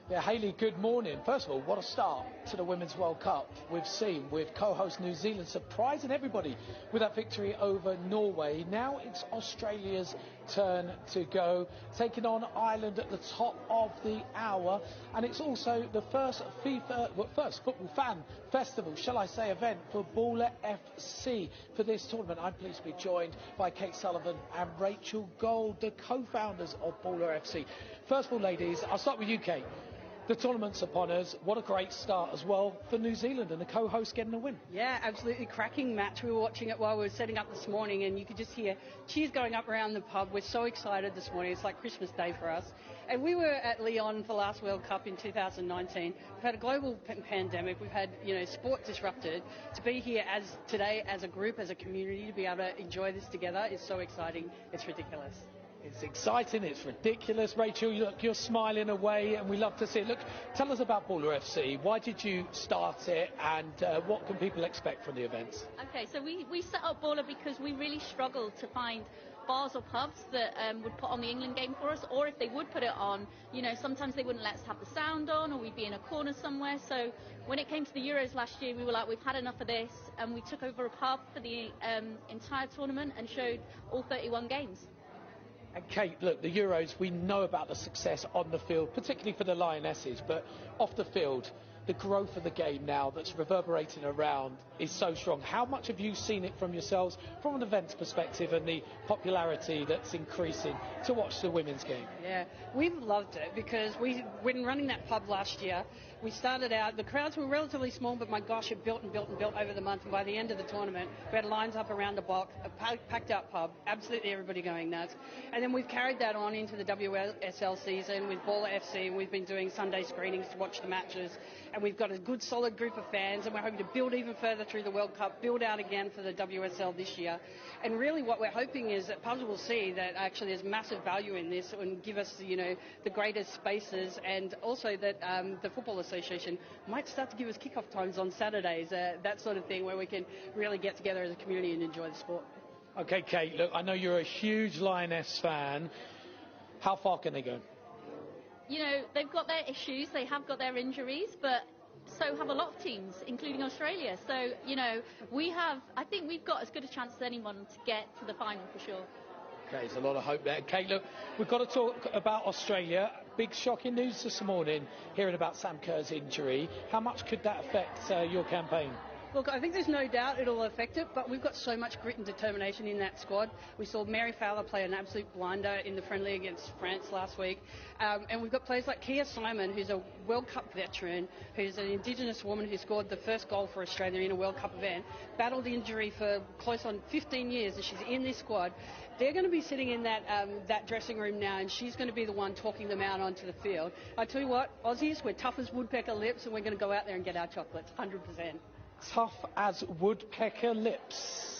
Yeah, Hayley, good morning. First of all, what a start to the Women's World Cup we've seen with co-host New Zealand surprising everybody with that victory over Norway. Now it's Australia's turn to go, taking on Ireland at the top of the hour. And it's also the first first football fan festival, shall I say, event for Baller FC for this tournament. I'm pleased to be joined by Kate Sullivan and Rachel Gold, the co-founders of Baller FC. First of all, ladies, I'll start with you, Kate. The tournament's upon us. What a great start as well for New Zealand and the co-host getting a win. Yeah, absolutely cracking match. We were watching it while we were setting up this morning and you could just hear cheers going up around the pub. We're so excited this morning. It's like Christmas Day for us. And we were at Lyon for the last World Cup in 2019. We've had a global pandemic. We've had, sport disrupted. To be here today as a group, as a community, to be able to enjoy this together is so exciting. It's ridiculous. It's exciting, it's ridiculous. Rachel, you're smiling away and we love to see it. Look, tell us about Baller FC. Why did you start it and what can people expect from the events? Okay, so we set up Baller because we really struggled to find bars or pubs that would put on the England game for us, or if they would put it on, sometimes they wouldn't let us have the sound on or we'd be in a corner somewhere. So when it came to the Euros last year, we were like, we've had enough of this, and we took over a pub for the entire tournament and showed all 31 games. And Kate, look, the Euros, we know about the success on the field, particularly for the Lionesses, but off the field, the growth of the game now that's reverberating around is so strong. How much have you seen it from yourselves, from an events perspective, and the popularity that's increasing to watch the women's game? Yeah, we've loved it because when running that pub last year, we started out, the crowds were relatively small, but my gosh, it built and built and built over the month. And by the end of the tournament, we had lines up around the block, a packed out pub, absolutely everybody going nuts. And then we've carried that on into the WSL season with Baller FC, and we've been doing Sunday screenings to watch the matches. And we've got a good solid group of fans, and we're hoping to build even further through the World Cup, build out again for the WSL this year. And really what we're hoping is that pubs will see that actually there's massive value in this and give us, the greatest spaces, and also that the Football Association might start to give us kickoff times on Saturdays, that sort of thing, where we can really get together as a community and enjoy the sport. Okay, Kate, look, I know you're a huge Lioness fan. How far can they go? They've got their issues, they have got their injuries, but so have a lot of teams, including Australia. So, I think we've got as good a chance as anyone to get to the final for sure. Okay, there's a lot of hope there. Kate, look, we've got to talk about Australia. Big shocking news this morning, hearing about Sam Kerr's injury. How much could that affect your campaign? Look, I think there's no doubt it'll affect it, but we've got so much grit and determination in that squad. We saw Mary Fowler play an absolute blinder in the friendly against France last week. And we've got players like Kia Simon, who's a World Cup veteran, who's an Indigenous woman who scored the first goal for Australia in a World Cup event, battled injury for close on 15 years, and she's in this squad. They're going to be sitting in that dressing room now, and she's going to be the one talking them out onto the field. I tell you what, Aussies, we're tough as woodpecker lips, and we're going to go out there and get our chocolates, 100%. Tough as woodpecker lips.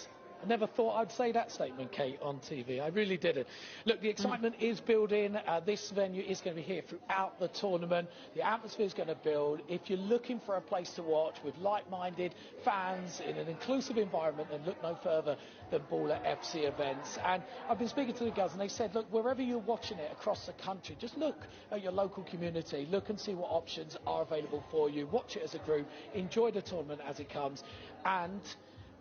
I never thought I'd say that statement, Kate, on TV. I really didn't. Look, the excitement is building. This venue is going to be here throughout the tournament. The atmosphere is going to build. If you're looking for a place to watch with like-minded fans in an inclusive environment, then look no further than Baller FC events. And I've been speaking to the girls and they said, look, wherever you're watching it across the country, just look at your local community. Look and see what options are available for you. Watch it as a group. Enjoy the tournament as it comes. And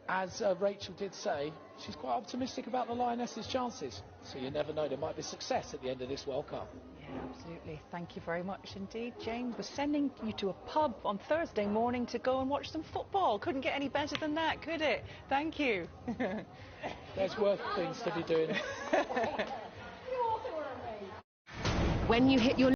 as Rachel did say, she's quite optimistic about the Lionesses' chances. So you never know, there might be success at the end of this World Cup. Yeah, absolutely. Thank you very much indeed, James. We're sending you to a pub on Thursday morning to go and watch some football. Couldn't get any better than that, could it? Thank you. There's worse things to be doing. When you hit your